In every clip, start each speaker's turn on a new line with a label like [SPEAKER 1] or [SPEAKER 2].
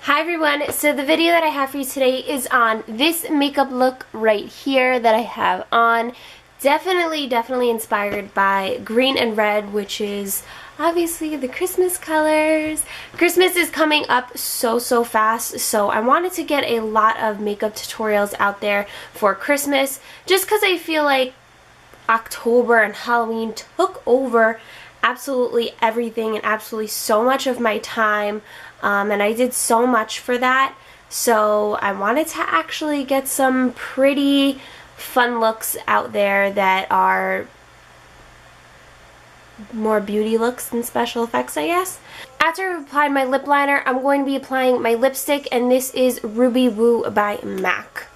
[SPEAKER 1] Hi everyone, so the video that I have for you today is on this makeup look right here that I have on. Definitely inspired by green and red, which is obviously the Christmas colors. Christmas is coming up so fast, so I wanted to get a lot of makeup tutorials out there for Christmas just because I feel like October and Halloween took over absolutely everything and absolutely so much of my time, and I did so much for that. So I wanted to actually get some pretty fun looks out there that are more beauty looks than special effects, I guess. After I've applied my lip liner, I'm going to be applying my lipstick, and this is Ruby Woo by MAC.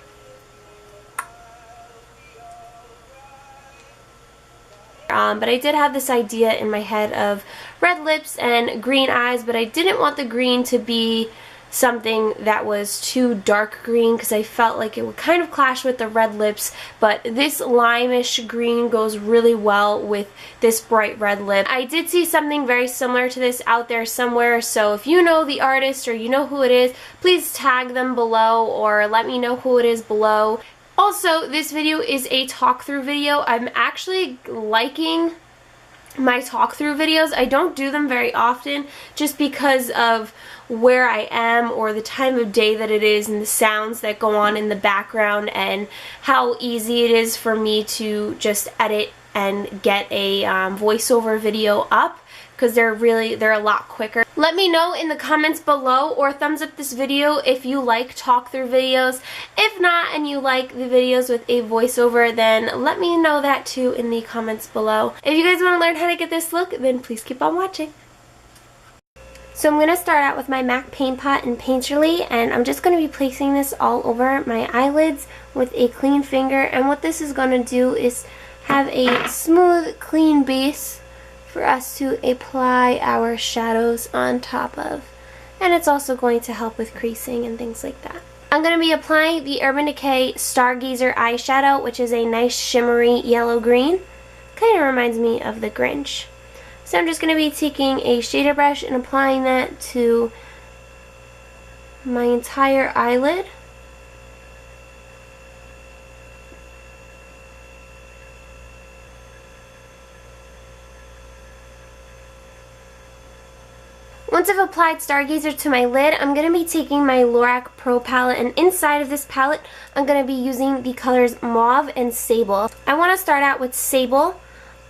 [SPEAKER 1] But I did have this idea in my head of red lips and green eyes, but I didn't want the green to be something that was too dark green because I felt like it would kind of clash with the red lips, but this lime-ish green goes really well with this bright red lip. I did see something very similar to this out there somewhere, so if you know the artist or you know who it is, please tag them below or let me know who it is below. Also, this video is a talk-through video. I'm actually liking my talk-through videos. I don't do them very often just because of where I am or the time of day that it is and the sounds that go on in the background and how easy it is for me to just edit and get a voiceover video up, because they're a lot quicker. Let me know in the comments below or thumbs up this video if you like talk-through videos. If not and you like the videos with a voiceover, then let me know that too in the comments below. If you guys want to learn how to get this look, then please keep on watching. So I'm going to start out with my MAC Paint Pot and Painterly, and I'm just going to be placing this all over my eyelids with a clean finger, and what this is going to do is have a smooth, clean base for us to apply our shadows on top of. And it's also going to help with creasing and things like that. I'm going to be applying the Urban Decay Stargazer eyeshadow, which is a nice shimmery yellow-green. Kind of reminds me of the Grinch. So I'm just going to be taking a shader brush and applying that to my entire eyelid. Once I've applied Stargazer to my lid, I'm going to be taking my Lorac Pro Palette, and inside of this palette, I'm going to be using the colors Mauve and Sable. I want to start out with Sable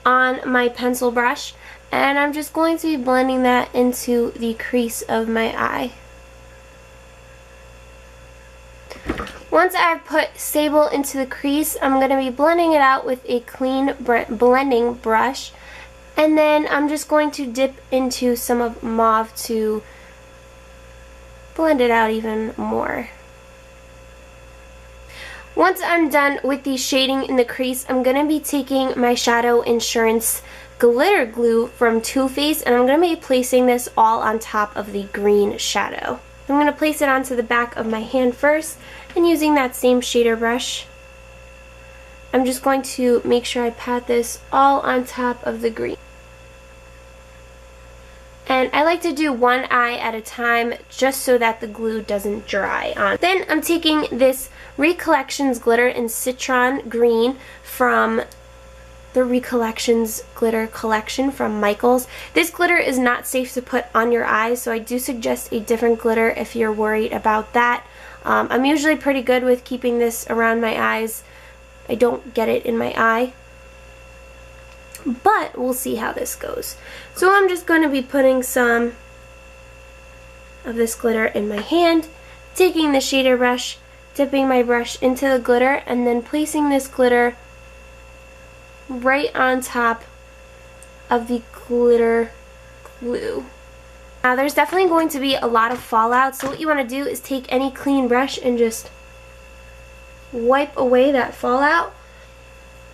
[SPEAKER 1] on my pencil brush, and I'm just going to be blending that into the crease of my eye. Once I've put Sable into the crease, I'm going to be blending it out with a clean blending brush. And then I'm just going to dip into some of Mauve to blend it out even more. Once I'm done with the shading in the crease, I'm going to be taking my Shadow Insurance Glitter Glue from Too Faced, and I'm going to be placing this all on top of the green shadow. I'm going to place it onto the back of my hand first, and using that same shader brush, I'm just going to make sure I pat this all on top of the green. And I like to do one eye at a time just so that the glue doesn't dry on. Then I'm taking this Recollections glitter in Citron green from the Recollections glitter collection from Michaels. This glitter is not safe to put on your eyes, so I do suggest a different glitter if you're worried about that. I'm usually pretty good with keeping this around my eyes. I don't get it in my eye, but we'll see how this goes. So I'm just going to be putting some of this glitter in my hand, taking the shader brush, dipping my brush into the glitter, and then placing this glitter right on top of the glitter glue. Now there's definitely going to be a lot of fallout, so what you want to do is take any clean brush and just wipe away that fallout.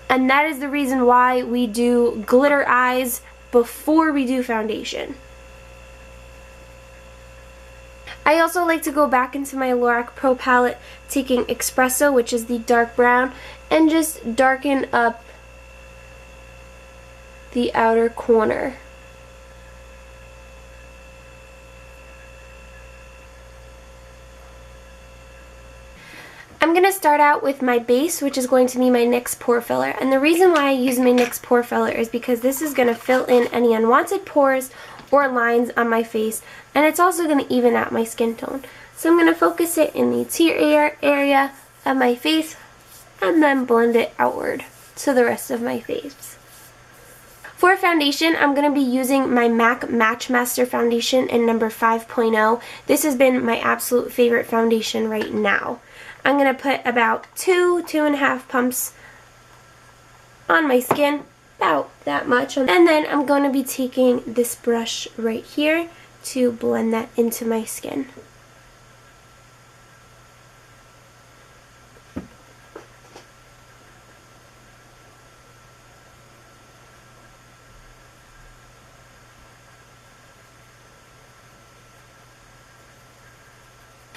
[SPEAKER 1] And that is the reason why we do glitter eyes before we do foundation. I also like to go back into my Lorac Pro Palette, taking Espresso, which is the dark brown, and just darken up the outer corner. I'm going to start out with my base, which is going to be my NYX Pore Filler. And the reason why I use my NYX Pore Filler is because this is going to fill in any unwanted pores or lines on my face. And it's also going to even out my skin tone. So I'm going to focus it in the tear area of my face and then blend it outward to the rest of my face. For foundation, I'm going to be using my MAC Matchmaster Foundation in number 5.0. This has been my absolute favorite foundation right now. I'm going to put about 2.5 pumps on my skin, about that much. And then I'm going to be taking this brush right here to blend that into my skin.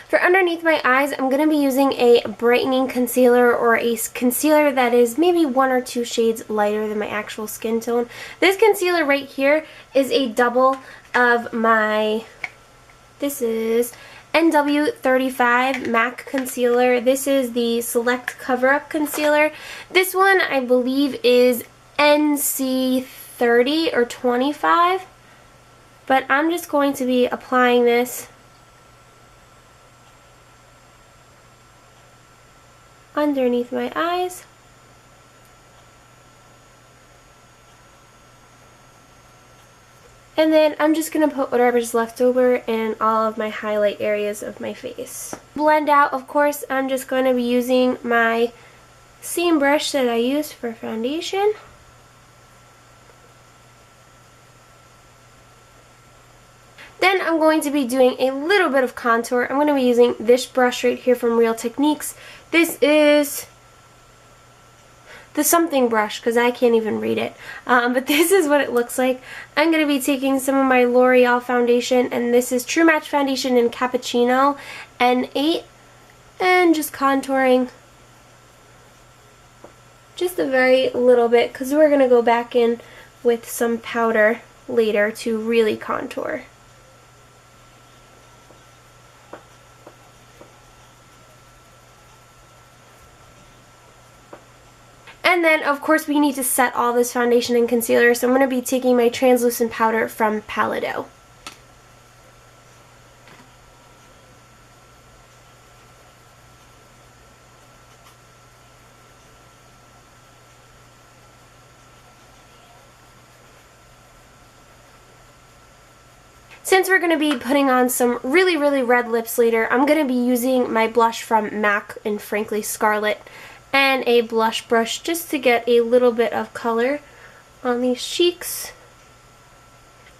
[SPEAKER 1] For underneath my eyes, I'm going to be using a brightening concealer or a concealer that is maybe 1 or 2 shades lighter than my actual skin tone. This concealer right here is a double of my, this is NW35 MAC concealer. This is the Select Cover Up Concealer. This one I believe is NC30 or 25, but I'm just going to be applying this underneath my eyes. And then I'm just going to put whatever's left over in all of my highlight areas of my face. Blend out, of course, I'm just going to be using my same brush that I used for foundation. Then I'm going to be doing a little bit of contour. I'm going to be using this brush right here from Real Techniques. This is the something brush because I can't even read it. But this is what it looks like. I'm going to be taking some of my L'Oreal foundation, and this is True Match Foundation in Cappuccino N8, and just contouring just a very little bit because we're going to go back in with some powder later to really contour. And then, of course, we need to set all this foundation and concealer, so I'm going to be taking my translucent powder from Palliado. Since we're going to be putting on some really, really red lips later, I'm going to be using my blush from MAC and frankly Scarlet, and a blush brush just to get a little bit of color on these cheeks.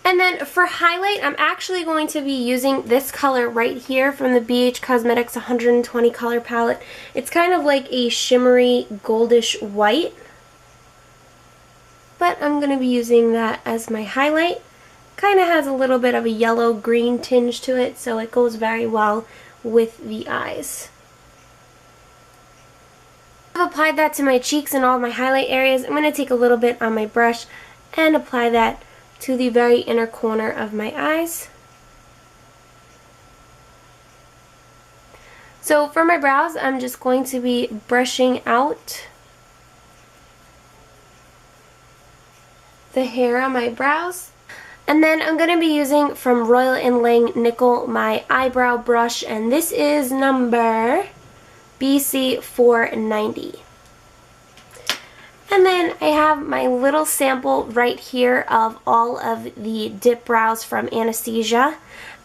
[SPEAKER 1] And then for highlight, I'm actually going to be using this color right here from the BH Cosmetics 120 color palette. It's kind of like a shimmery goldish white, but I'm going to be using that as my highlight. Kind of has a little bit of a yellow-green tinge to it, so it goes very well with the eyes. I've applied that to my cheeks and all of my highlight areas. I'm going to take a little bit on my brush and apply that to the very inner corner of my eyes. So for my brows, I'm just going to be brushing out the hair on my brows. And then I'm going to be using from Royal & Lang Nickel my eyebrow brush, and this is number BC490. And then I have my little sample right here of all of the dip brows from Anastasia,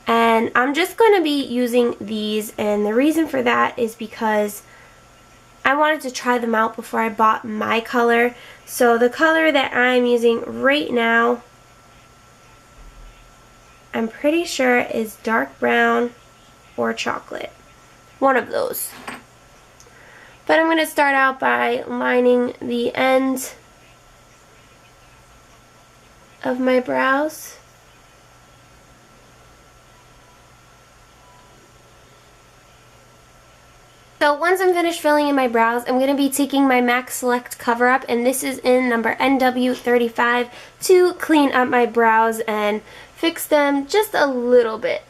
[SPEAKER 1] and I'm just going to be using these, and the reason for that is because I wanted to try them out before I bought my color. So the color that I'm using right now, I'm pretty sure is dark brown or chocolate. One of those. But I'm going to start out by lining the end of my brows. So once I'm finished filling in my brows, I'm going to be taking my MAC Select Cover Up, and this is in number NW35, to clean up my brows and fix them just a little bit.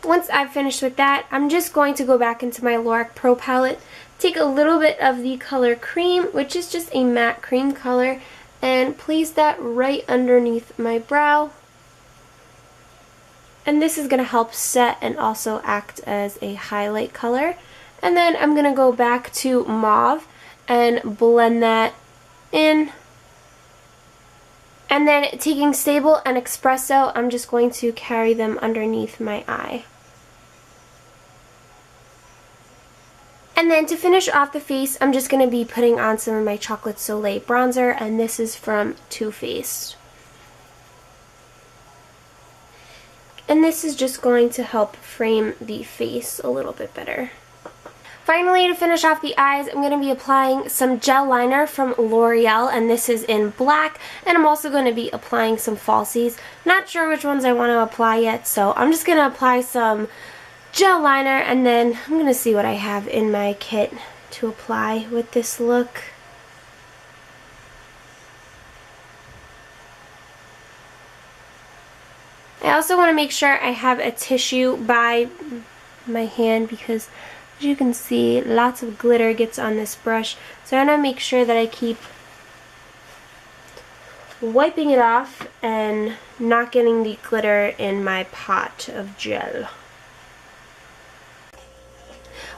[SPEAKER 1] once I've finished with that, I'm just going to go back into my Lorac Pro Palette, take a little bit of the color Cream, which is just a matte cream color, and place that right underneath my brow. And this is going to help set and also act as a highlight color. And then I'm going to go back to Mauve and blend that in. And then taking Stable and Espresso, I'm just going to carry them underneath my eye. And then to finish off the face, I'm just going to be putting on some of my Chocolate Solei bronzer, and this is from Too Faced. And this is just going to help frame the face a little bit better. Finally, to finish off the eyes, I'm going to be applying some gel liner from L'Oreal, and this is in black, and I'm also going to be applying some falsies. Not sure which ones I want to apply yet, so I'm just going to apply some gel liner, and then I'm going to see what I have in my kit to apply with this look. I also want to make sure I have a tissue by my hand because, as you can see, lots of glitter gets on this brush. So I want to make sure that I keep wiping it off and not getting the glitter in my pot of gel.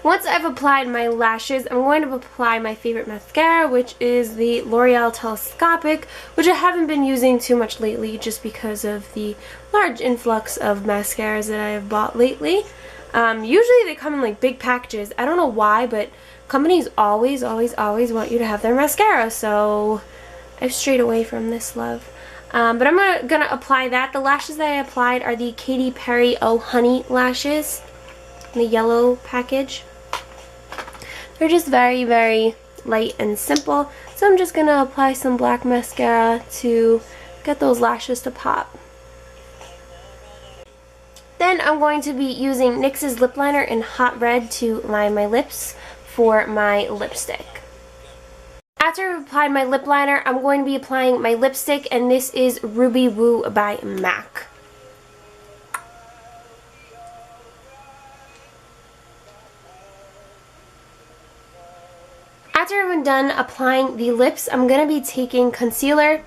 [SPEAKER 1] Once I've applied my lashes, I'm going to apply my favorite mascara, which is the L'Oreal Telescopic, which I haven't been using too much lately just because of the large influx of mascaras that I have bought lately. Usually they come in like big packages. I don't know why, but companies always want you to have their mascara, so I've strayed away from this love. But I'm gonna apply that. The lashes that I applied are the Katy Perry Oh Honey lashes in the yellow package. They're just very, very light and simple. So I'm just gonna apply some black mascara to get those lashes to pop. Then I'm going to be using NYX's lip liner in Hot Red to line my lips for my lipstick. After I've applied my lip liner, I'm going to be applying my lipstick, and this is Ruby Woo by MAC. After I'm done applying the lips, I'm going to be taking concealer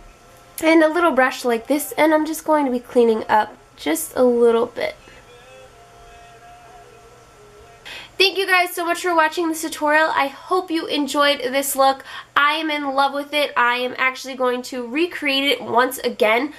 [SPEAKER 1] and a little brush like this, and I'm just going to be cleaning up just a little bit. Thank you guys so much for watching this tutorial. I hope you enjoyed this look. I am in love with it. I am actually going to recreate it once again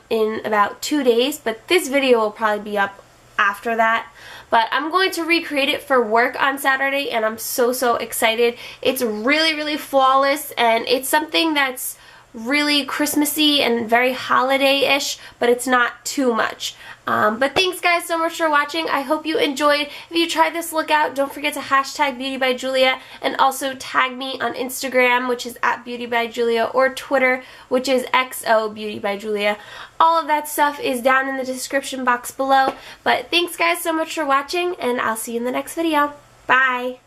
[SPEAKER 1] in about 2 days, but this video will probably be up after that. But I'm going to recreate it for work on Saturday, and I'm so excited. It's really flawless, and it's something that's really Christmassy and very holiday-ish, but it's not too much. But thanks guys so much for watching. I hope you enjoyed. If you tried this look out, don't forget to hashtag Beauty by Julia, and also tag me on Instagram, which is @BeautyByJulia, or Twitter, which is XOBeautyByJulia. All of that stuff is down in the description box below. But thanks guys so much for watching, and I'll see you in the next video. Bye!